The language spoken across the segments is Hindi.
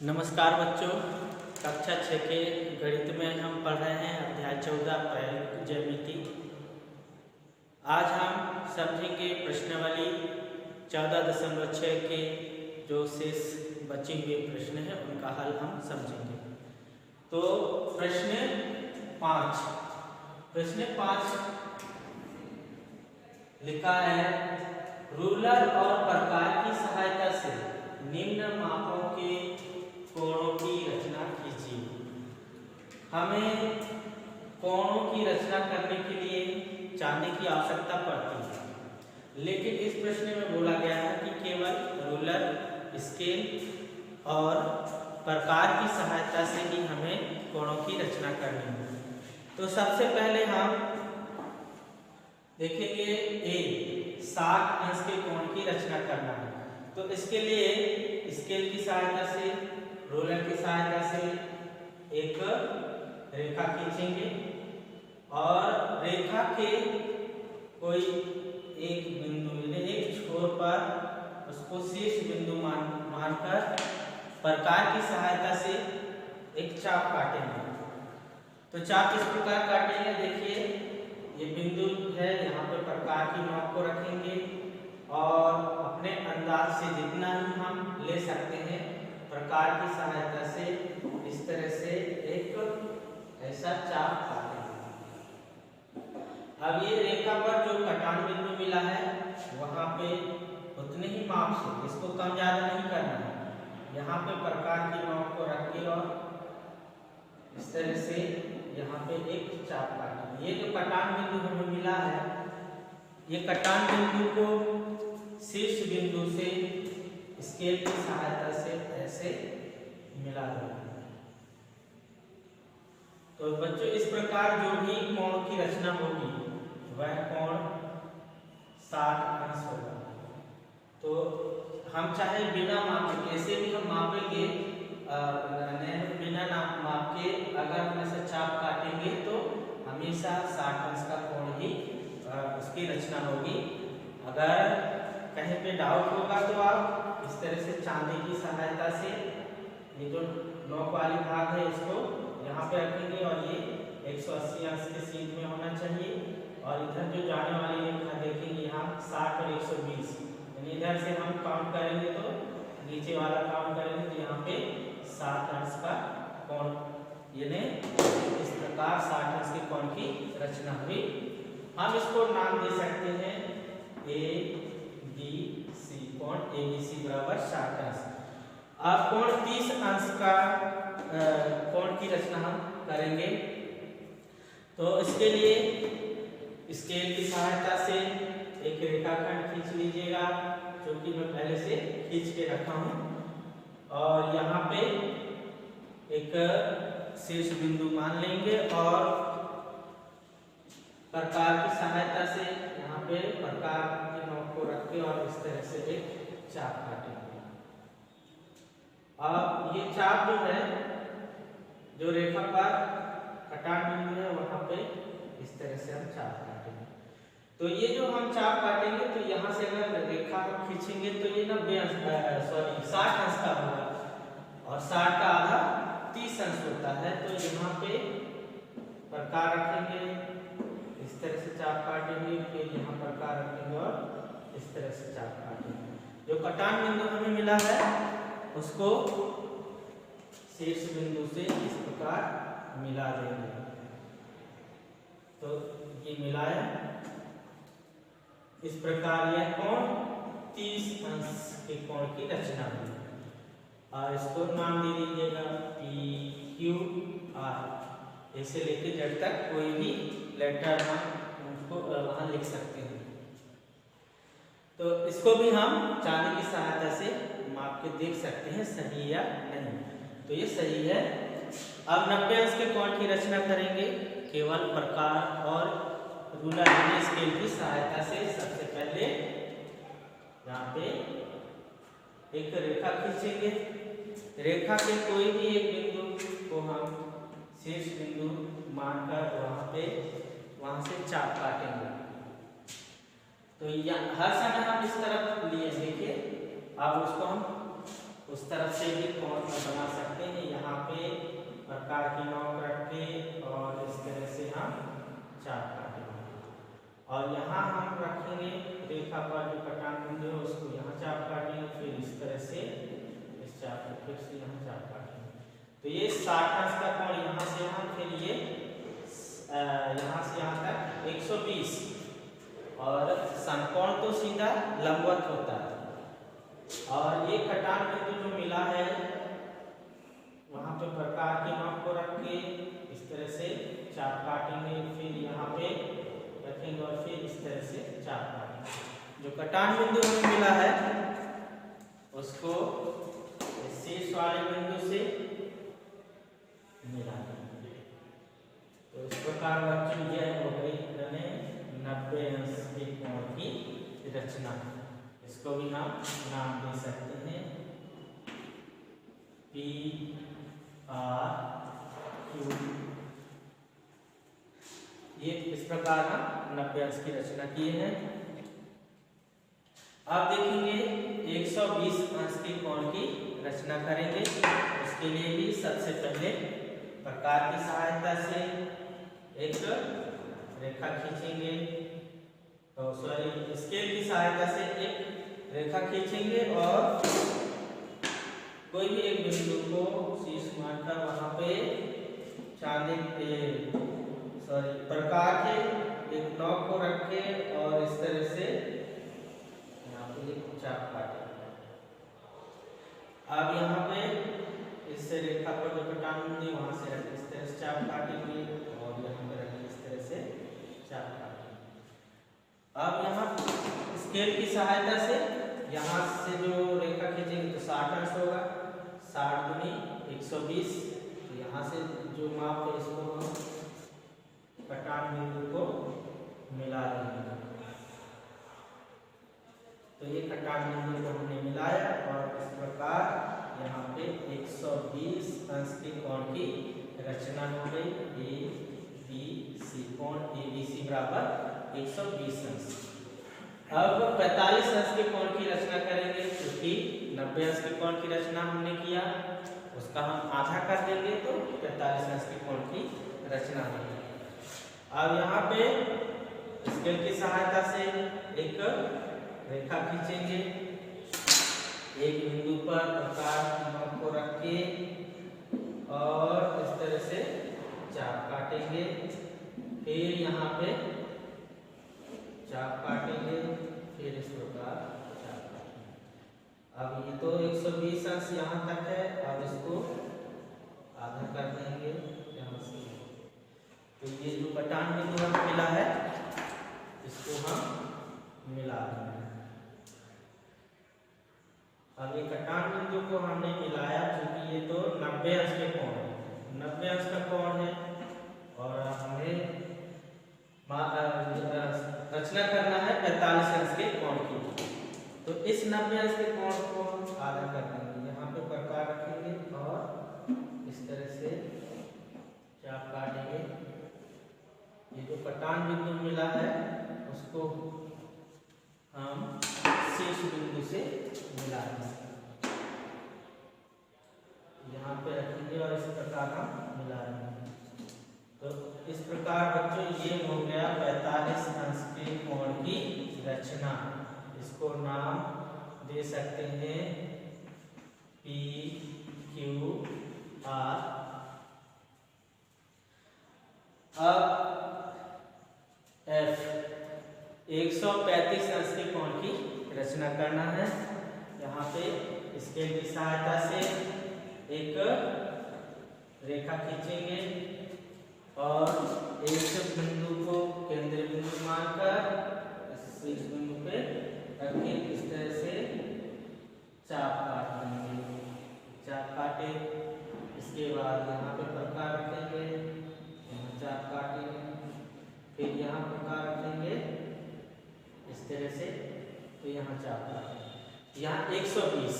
नमस्कार बच्चों, कक्षा 6 के गणित में हम पढ़ रहे हैं अध्याय 14 प्रायोगिक ज्यामिति। आज हम समझेंगे प्रश्नावली 14.6 के जो शेष बचे हुए प्रश्न हैं उनका हल हम समझेंगे। तो प्रश्न 5 लिखा है, रूलर और प्रकार की सहायता से निम्न मापों के कोणों की रचना कीजिए। हमें कोणों की रचना करने के लिए चांदी की आवश्यकता पड़ती है, लेकिन इस प्रश्न में बोला गया है कि केवल रूलर, स्केल और प्रकार की सहायता से ही हमें कोणों की रचना करनी है। तो सबसे पहले हम देखेंगे 60 अंश के कोण की रचना करना है। तो इसके लिए स्केल की सहायता से, रोलर की सहायता से एक रेखा खींचेंगे और रेखा के कोई एक बिंदु यानी एक छोर पर उसको शीर्ष बिंदु मानकर प्रकार की सहायता से एक चाप काटेंगे। तो चाप इस प्रकार काटेंगे, देखिए ये बिंदु है, यहाँ पे प्रकार की नोक को रखेंगे और अपने अंदाज से जितना ही हम ले सकते हैं प्रकार की सहायता से इस तरह से एक ऐसा चाप काटेंगे। अब ये रेखा पर जो कटान बिंदु मिला है वहां पे उतने ही माप से, इसको कम ज्यादा नहीं करना है, यहाँ पे प्रकार की नोक को रख के और इस तरह से यहाँ पे एक चाप काटेंगे। ये जो कटान बिंदु हमें मिला है, ये कटान बिंदु को शीर्ष बिंदु से स्केल की सहायता से ऐसे मिला देंगे। तो बच्चों इस प्रकार जो भी कोण की रचना होगी वह कोण 60 अंश होगा। तो हम चाहे बिना माप कैसे भी हम मापेंगे, बिना माप के अगर हम ऐसे चाप काटेंगे तो हमेशा 60 अंश का कोण ही उसकी रचना होगी। अगर कहीं पे डाउट होगा तो आप इस तरह से चांदी की सहायता से ये जो नोक वाली भाग है इसको यहाँ पे रखेंगे और ये 180 अंश के सीध में होना चाहिए और इधर जो जाने वाली रेखा देखेंगे यहाँ 60 और 120, यानी इधर से हम काउंट करेंगे तो नीचे वाला काउंट करेंगे तो यहाँ पे 60 अंश का कोण, यानी इस प्रकार 60 अंश के कोण की रचना हुई। हम इसको नाम दे सकते हैं ABC, कोण ABC बराबर 60 अंश। अब कोण 30 अंश का कोण की रचना हम करेंगे। तो इसके लिए स्केल की सहायता से एक रेखाखंड खींच लीजिएगा, जो कि मैं पहले से खींच के रखा हूं, और यहाँ पे एक शीर्ष बिंदु मान लेंगे और प्रकार की सहायता से यहाँ पे प्रकार के नोक को रख के और इस तरह से एक चाप काटेंगे। अब ये चाप जो है, जो रेखा पर कटान बिंदु है वहां पे इस तरह से हम चाप काटेंगे। तो ये जो हम चाप काटेंगे तो यहाँ से अगर रेखा हम खींचेंगे तो ये 60 अंश का होगा और 60 का आधा 30 अंश होता है। तो यहाँ पे प्रकार रखेंगे, इस तरह से चाप काटेंगे, फिर यहाँ प्रकार रखेंगे और इस तरह से चाप काटेंगे। जो कटान बिंदु हमें मिला है उसको शीर्ष बिंदु से इस प्रकार मिला देंगे। तो ये मिलाया, इस प्रकार यह कोण 30 अंश के कोण की रचना हुई और इसको नाम दे दीजिएगा PQR। ऐसे लेके जब तक कोई भी लेटर हम उसको वहां लिख सकते हैं। तो इसको भी हम चांदी की सहायता से माप के देख सकते हैं सही या नहीं। तो ये सही है। अब 90 अंश के कोण की रचना करेंगे केवल प्रकार और रूलर यानी स्केल की सहायता से। सबसे पहले यहाँ पे एक रेखा खींचेंगे, रेखा के कोई भी एक बिंदु को हम शीर्ष बिंदु मानकर वहां से चाप काटेंगे। तो हर समय हम इस तरफ लिए, देखिए अब उसको हम उस तरफ से भी कोण बना सकते हैं। यहाँ पे प्रकार की नोक रख के और इस तरह से हम चाप काटेंगे और यहाँ हम रखेंगे रेखा पर जो कटान बिंदु है उसको यहाँ चाप काटेंगे, फिर इस तरह से इस चाप को फिर से यहाँ चाप काटेंगे। तो ये 60 अंश का कोण यहाँ से यहाँ, फिर ये यहाँ से यहाँ तक 120 और समकोण तो सीधा लंबवत होता है। और ये कटान बिंदु जो मिला है वहाँ पे प्रकार के नोक को रख के इस तरह से चाप काटेंगे, फिर यहाँ पे रखेंगे और फिर इस तरह से चाप काटेंगे। जो कटान बिंदु हमें मिला है उसको शीर्ष वाले बिंदु से मिला देंगे। तो इस प्रकार बच्चों यह हो गई 90 अंश के कोण की रचना। इसको भी हम नाम दे सकते हैं P R Q। ये इस प्रकार हम 90 अंश की रचना किए हैं। अब देखेंगे 120 अंश के कोण की रचना करेंगे। उसके लिए भी सबसे पहले प्रकार की सहायता से एक रेखा खींचेंगे, तो सॉरी स्केल की सहायता से एक रेखा खींचेंगे और कोई भी एक बिंदु को शीर्ष मानकर वहां पे प्रकार के एक नोक को रखे और इस तरह से यहाँ पे एक चाप काटेंगे। अब यहाँ पे इस रेखा पर जो कटान बिंदु वहां से रखे इस तरह से चाप काटेंगे और यहाँ पे रखे इस तरह से चाप काटेंगे। अब यहाँ स्केल की सहायता से यहाँ से जो रेखा खींचेंगे तो 60 अंश होगा, 60 दूनी 120। तो यहाँ से जो माप है इसको हम कटान बिंदु को मिला देंगे। तो ये कटान बिंदु को हमने मिलाया और इस प्रकार यहाँ पे 120 अंश के कोण की रचना हो गई। ABC कोण ABC बराबर 120 अंश। अब 45 अंश के कोण की रचना करेंगे, क्योंकि 90 अंश के कोण की रचना हमने किया उसका हम आधा कर देंगे तो 45 अंश के कोण की रचना होगी। अब यहाँ पे स्केल की सहायता से एक रेखा खींचेंगे, एक बिंदु पर प्रकार की नोक को रख के और इस तरह से चाप काटेंगे, फिर यहाँ पे चाप काटेंगे, फिर इस प्रकार चाप काटेंगे। अब ये तो 120 अंश यहाँ तक है, अब इसको आधा कर देंगे यहाँ से। तो ये जो कटान बिंदु हमें मिला है इसको हम मिला देंगे। अब ये कटान बिंदु को हमने मिलाया क्योंकि ये तो 90 अंश के कोण है, 90 अंश का कोण है और हमें रचना करना है 45 अंश के कोण की। तो इस 90 अंश के कोण को हम आधा कर देंगे, यहाँ पे प्रकार रखेंगे और इस तरह से चाप काटेंगे। ये जो कटान बिंदु मिला है उसको हम शीर्ष बिंदु से मिला देंगे, यहाँ पे रखेंगे और इस प्रकार हम मिला देंगे। तो इस प्रकार बच्चों ये हो गया 45 अंश के कोण की रचना। इसको नाम दे सकते हैं P Q R। अब F 135 अंश के कोण की रचना करना है। यहाँ पे स्केल की सहायता से एक रेखा खींचेंगे और एक बिंदु को केंद्र बिंदु मानकर इस बिंदु पे रखें, इस तरह से चाप काट लेंगे। चाप काटे, इसके बाद यहाँ पे प्रकार रखेंगे, यहाँ चाप काटेंगे, फिर यहाँ प्रकार रखेंगे इस तरह से, तो यहाँ चाप काटेंगे। यहाँ 120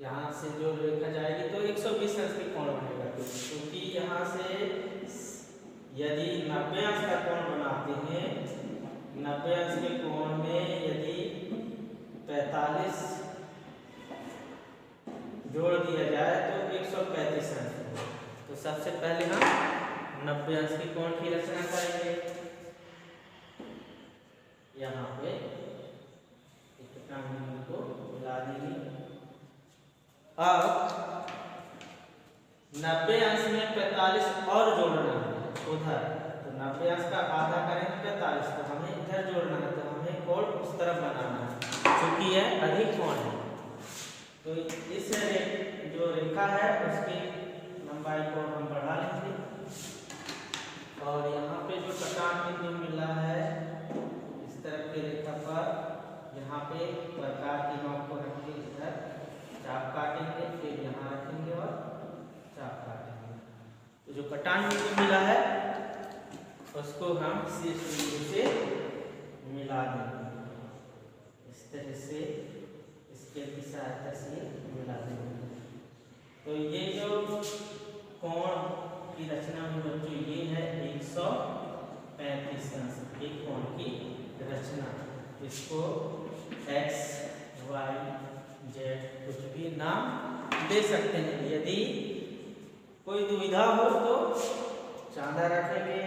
यहाँ से जो रेखा जाएगी तो 120 अंश के कोण बनेगा, क्योंकि यहाँ से यदि 90 अंश का कोण बनाते हैं, 90 अंश के कोण में यदि 45 जोड़ दिया जाए तो 135 अंश होगा। तो सबसे पहले हम 90 अंश के कोण की रचना करेंगे। यहाँ पे को मिला देंगे। अब 90 अंश में 45 और जोड़ना है उधर, तो 90 अंश का आधा करेंगे 45, तो हमें इधर जोड़ना है, तो हमें कोण उस तरफ बनाना है क्योंकि यह अधिक कोण है। तो इस जो रेखा है उसकी लंबाई को हम बढ़ा लेंगे और यहाँ पे जो कटान बिंदु मिला है इस तरफ की रेखा पर, यहाँ पे प्रकार की नोक को रख के इधर चाप काटेंगे, फिर यहाँ रखेंगे और चाप काटेंगे। तो जो कटान बिंदु मिला है उसको हम शीर्ष बिंदु से मिला देंगे। इस तरह से स्केल की सहायता से मिला देंगे। तो ये जो कोण की रचना हुई बच्चों, ये है 135 अंश के कोण की रचना। इसको x, y, z कुछ भी नाम दे सकते हैं। यदि कोई दुविधा हो तो चांदा रखेंगे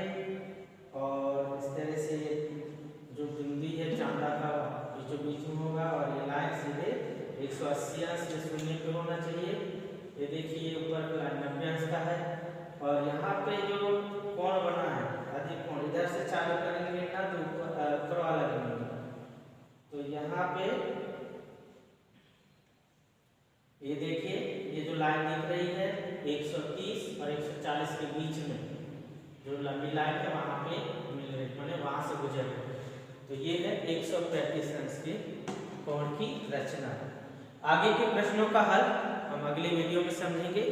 और इस तरह से जो बिंदु है चांदा का बीचों बीच में होगा और ये लाइन सीधे 180 अंश से शून्य पे होना चाहिए। ये देखिए ऊपर 90 अंश का है और यहाँ पे जो कोण बना है अधिक कोण, इधर से चालू करेंगे ना तो ऊपर वाला बिंदु, तो यहाँ पे ये देखिए ये जो लाइन दिख रही है 130 और 140 के बीच में जो लंबी लाइन है वहाँ पे मिल रही, मैंने वहाँ से गुजर रही। तो ये है 135 अंश के कोण की रचना। आगे के प्रश्नों का हल हम अगले वीडियो में समझेंगे।